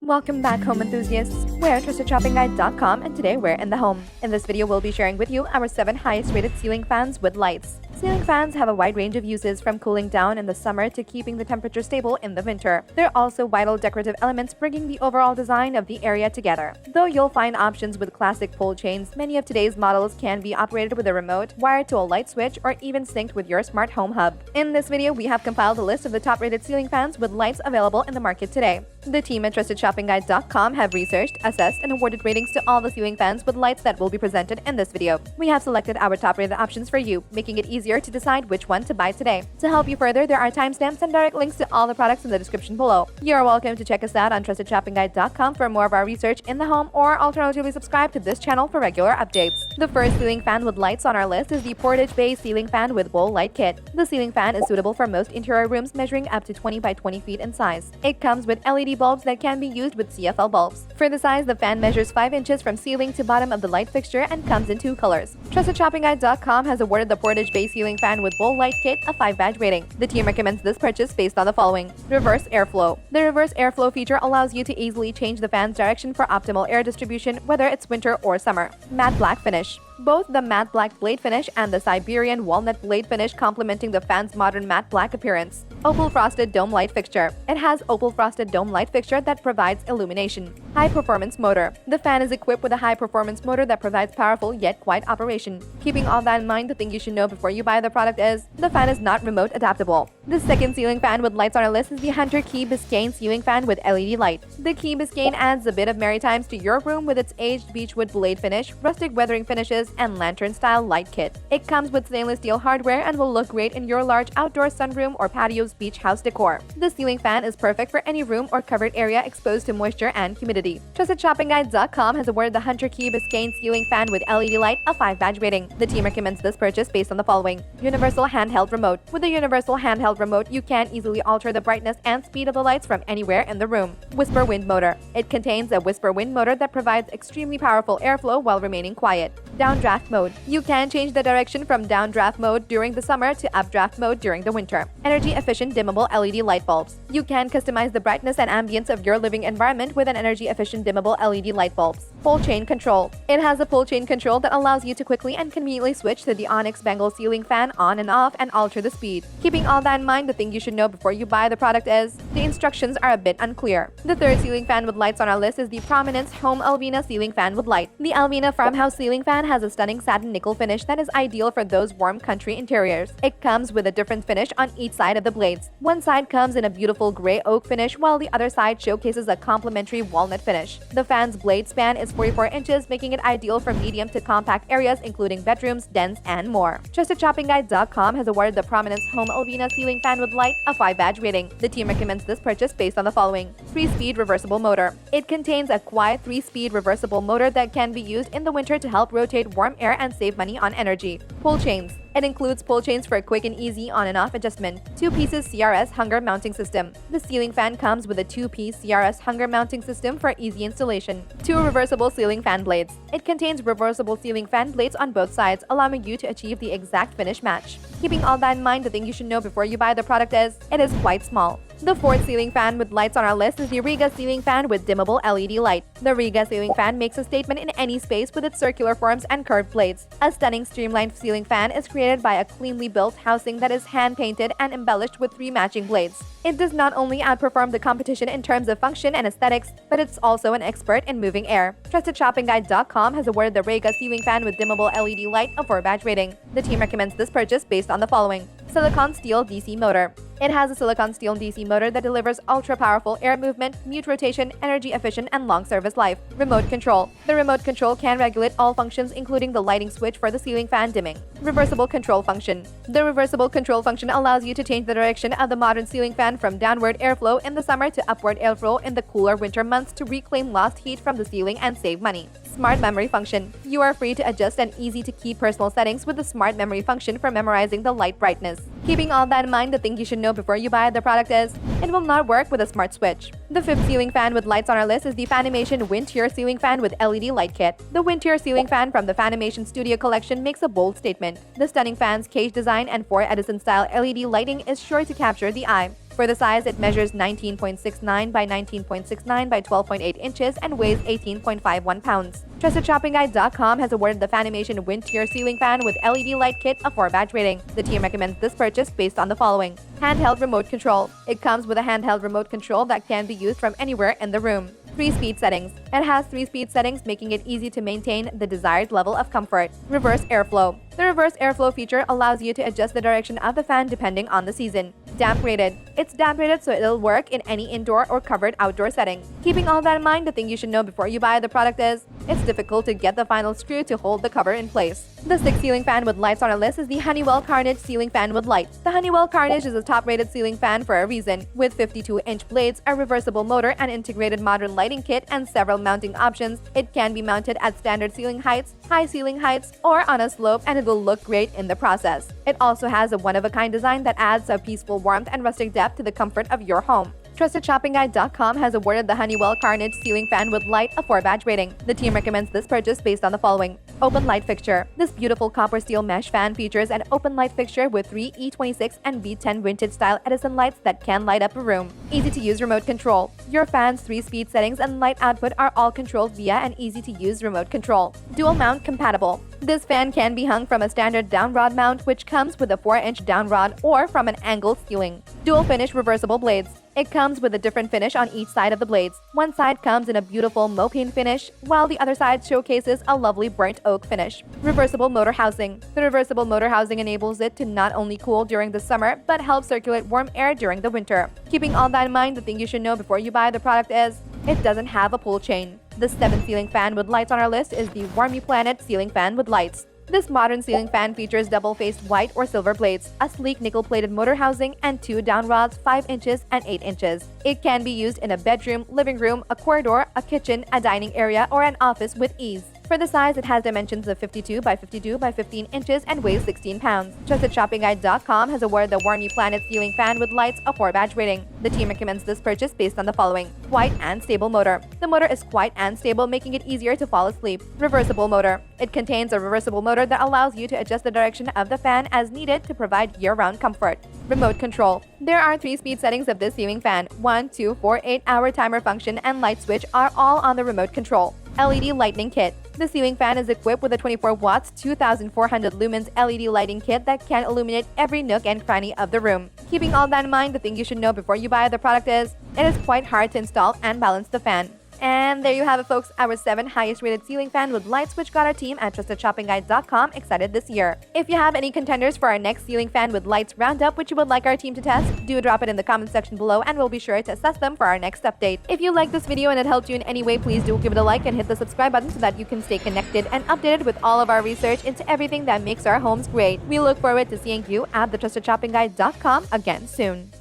Welcome back, home enthusiasts. We're TrustedShoppingGuide.com, and today we're in the home. In this video, we'll be sharing with you our 7 highest rated ceiling fans with lights. Ceiling fans have a wide range of uses, from cooling down in the summer to keeping the temperature stable in the winter. They're also vital decorative elements, bringing the overall design of the area together. Though you'll find options with classic pole chains, many of today's models can be operated with a remote, wired to a light switch, or even synced with your smart home hub. In this video, we have compiled a list of the top-rated ceiling fans with lights available in the market today. The team at TrustedShoppingGuide.com have researched, assessed, and awarded ratings to all the ceiling fans with lights that will be presented in this video. We have selected our top-rated options for you, making it easier to decide which one to buy today. To help you further, there are timestamps and direct links to all the products in the description below. You're welcome to check us out on TrustedShoppingGuide.com for more of our research in the home, or alternatively subscribe to this channel for regular updates. The first ceiling fan with lights on our list is the Portage base ceiling fan with bowl light kit. The ceiling fan is suitable for most interior rooms, measuring up to 20 by 20 feet in size. It comes with LED bulbs that can be used with CFL bulbs. For the size, the fan measures 5 inches from ceiling to bottom of the light fixture and comes in 2 colors. TrustedShoppingGuide.com has awarded the Portage base ceiling fan with bowl light kit a 5-badge rating. The team recommends this purchase based on the following: reverse airflow. The reverse airflow feature allows you to easily change the fan's direction for optimal air distribution, whether it's winter or summer. Matte black finish. Both the matte black blade finish and the Siberian walnut blade finish complementing the fan's modern matte black appearance. Opal frosted dome light fixture. It has opal frosted dome light fixture that provides illumination. High performance motor. The fan is equipped with a high performance motor that provides powerful yet quiet operation. Keeping all that in mind, the thing you should know before you buy the product is the fan is not remote adaptable. The second ceiling fan with lights on our list is the Hunter Key Biscayne ceiling fan with LED light. The Key Biscayne adds a bit of merry times to your room with its aged beechwood blade finish, rustic weathering finishes, and lantern-style light kit. It comes with stainless steel hardware and will look great in your large outdoor sunroom or patio's beach house decor. The ceiling fan is perfect for any room or covered area exposed to moisture and humidity. TrustedShoppingGuide.com has awarded the Hunter Key Biscayne ceiling fan with LED light a 5-badge rating. The team recommends this purchase based on the following: universal handheld remote. With the universal handheld remote, you can easily alter the brightness and speed of the lights from anywhere in the room. Whisper wind motor. It contains a whisper wind motor that provides extremely powerful airflow while remaining quiet. Downdraft mode. You can change the direction from downdraft mode during the summer to updraft mode during the winter. Energy efficient dimmable LED light bulbs. You can customize the brightness and ambience of your living environment with an energy efficient dimmable LED light bulbs. Pull chain control. It has a pull chain control that allows you to quickly and conveniently switch to the Onyx Bengal ceiling fan on and off and alter the speed. Keeping all that in mind, the thing you should know before you buy the product is the instructions are a bit unclear. The third ceiling fan with lights on our list is the Prominence Home Alvina ceiling fan with light. The Alvina farmhouse ceiling fan has a stunning satin nickel finish that is ideal for those warm country interiors. It comes with a different finish on each side of the blades. One side comes in a beautiful gray oak finish, while the other side showcases a complementary walnut finish. The fan's blade span is 44 inches, making it ideal for medium to compact areas including bedrooms, dens, and more. TrustedShoppingGuide.com has awarded the Prominence Home Alvina ceiling fan with light a 5-badge rating. The team recommends this purchase based on the following: 3-speed reversible motor. It contains a quiet 3-speed reversible motor that can be used in the winter to help rotate warm air and save money on energy. Pull chains. It includes pull chains for a quick and easy on and off adjustment. 2-pieces CRS hanger mounting system. The ceiling fan comes with a 2-piece CRS hanger mounting system for easy installation. 2 reversible ceiling fan blades. It contains reversible ceiling fan blades on both sides, allowing you to achieve the exact finish match. Keeping all that in mind, the thing you should know before you buy the product is it is quite small. The fourth ceiling fan with lights on our list is the Reiga ceiling fan with dimmable LED light. The Reiga ceiling fan makes a statement in any space with its circular forms and curved blades. A stunning streamlined ceiling fan is created by a cleanly built housing that is hand-painted and embellished with 3 matching blades. It does not only outperform the competition in terms of function and aesthetics, but it's also an expert in moving air. TrustedShoppingGuide.com has awarded the Reiga ceiling fan with dimmable LED light a 4-badge rating. The team recommends this purchase based on the following: silicon steel DC motor. It has a silicon steel DC motor that delivers ultra-powerful air movement, mute rotation, energy-efficient, and long service life. Remote control. The remote control can regulate all functions, including the lighting switch for the ceiling fan dimming. Reversible control function. The reversible control function allows you to change the direction of the modern ceiling fan from downward airflow in the summer to upward airflow in the cooler winter months to reclaim lost heat from the ceiling and save money. Smart memory function. You are free to adjust and easy-to-keep personal settings with the smart memory function for memorizing the light brightness. Keeping all that in mind, the thing you should know before you buy the product is it will not work with a smart switch. The fifth ceiling fan with lights on our list is the Fanimation Vintere ceiling fan with LED light kit. The Vintere ceiling fan from the Fanimation Studio collection makes a bold statement. The stunning fan's cage design and 4 Edison-style LED lighting is sure to capture the eye. For the size, it measures 19.69 by 19.69 by 12.8 inches and weighs 18.51 pounds. TrustedShoppingGuide.com has awarded the Fanimation Vintere ceiling fan with LED light kit a 4-badge rating. The team recommends this purchase based on the following. Handheld remote control. It comes with a handheld remote control that can be used from anywhere in the room. 3-speed settings. It has 3-speed settings, making it easy to maintain the desired level of comfort. Reverse airflow. The reverse airflow feature allows you to adjust the direction of the fan depending on the season. Damp rated. It's damp rated, so it'll work in any indoor or covered outdoor setting. Keeping all that in mind, the thing you should know before you buy the product is, it's difficult to get the final screw to hold the cover in place. The 6th ceiling fan with lights on our list is the Honeywell Carnegie ceiling fan with light. The Honeywell Carnegie is a top-rated ceiling fan for a reason. With 52-inch blades, a reversible motor, an integrated modern lighting kit, and several mounting options, it can be mounted at standard ceiling heights, high ceiling heights, or on a slope, and it will look great in the process. It also has a one-of-a-kind design that adds a peaceful warmth and rustic depth to the comfort of your home. TrustedShoppingGuide.com has awarded the Honeywell Carnegie ceiling fan with light a 4-badge rating. The team recommends this purchase based on the following. Open light fixture. This beautiful copper steel mesh fan features an open light fixture with 3 E26 and V10 vintage style Edison lights that can light up a room. Easy to use remote control. Your fan's 3-speed settings and light output are all controlled via an easy to use remote control. Dual mount compatible. This fan can be hung from a standard down rod mount, which comes with a 4-inch down rod, or from an angled ceiling. Dual finish reversible blades. It comes with a different finish on each side of the blades. One side comes in a beautiful mauve paint finish, while the other side showcases a lovely burnt oak finish. Reversible motor housing. The reversible motor housing enables it to not only cool during the summer, but help circulate warm air during the winter. Keeping all that in mind, the thing you should know before you buy the product is, it doesn't have a pull chain. The 7th ceiling fan with lights on our list is the warmiplanet ceiling fan with lights. This modern ceiling fan features double-faced white or silver blades, a sleek nickel-plated motor housing, and 2 down rods 5 inches and 8 inches. It can be used in a bedroom, living room, a corridor, a kitchen, a dining area, or an office with ease. For the size, it has dimensions of 52 by 52 by 15 inches and weighs 16 pounds. TrustedShoppingGuide.com has awarded the warmiplanet ceiling fan with lights a 4-badge rating. The team recommends this purchase based on the following. Quiet and stable motor. The motor is quiet and stable, making it easier to fall asleep. Reversible motor. It contains a reversible motor that allows you to adjust the direction of the fan as needed to provide year-round comfort. Remote control. There are 3 speed settings of this ceiling fan. 1, 2, 4, 8-hour timer function and light switch are all on the remote control. LED lighting kit. The ceiling fan is equipped with a 24 watts, 2400 lumens LED lighting kit that can illuminate every nook and cranny of the room. Keeping all that in mind, the thing you should know before you buy the product is, it is quite hard to install and balance the fan. And there you have it, folks, our 7 highest rated ceiling fan with lights, which got our team at TrustedShoppingGuide.com excited this year. If you have any contenders for our next ceiling fan with lights roundup which you would like our team to test, do drop it in the comment section below and we'll be sure to assess them for our next update. If you liked this video and it helped you in any way, please do give it a like and hit the subscribe button so that you can stay connected and updated with all of our research into everything that makes our homes great. We look forward to seeing you at TheTrustedShoppingGuide.com again soon.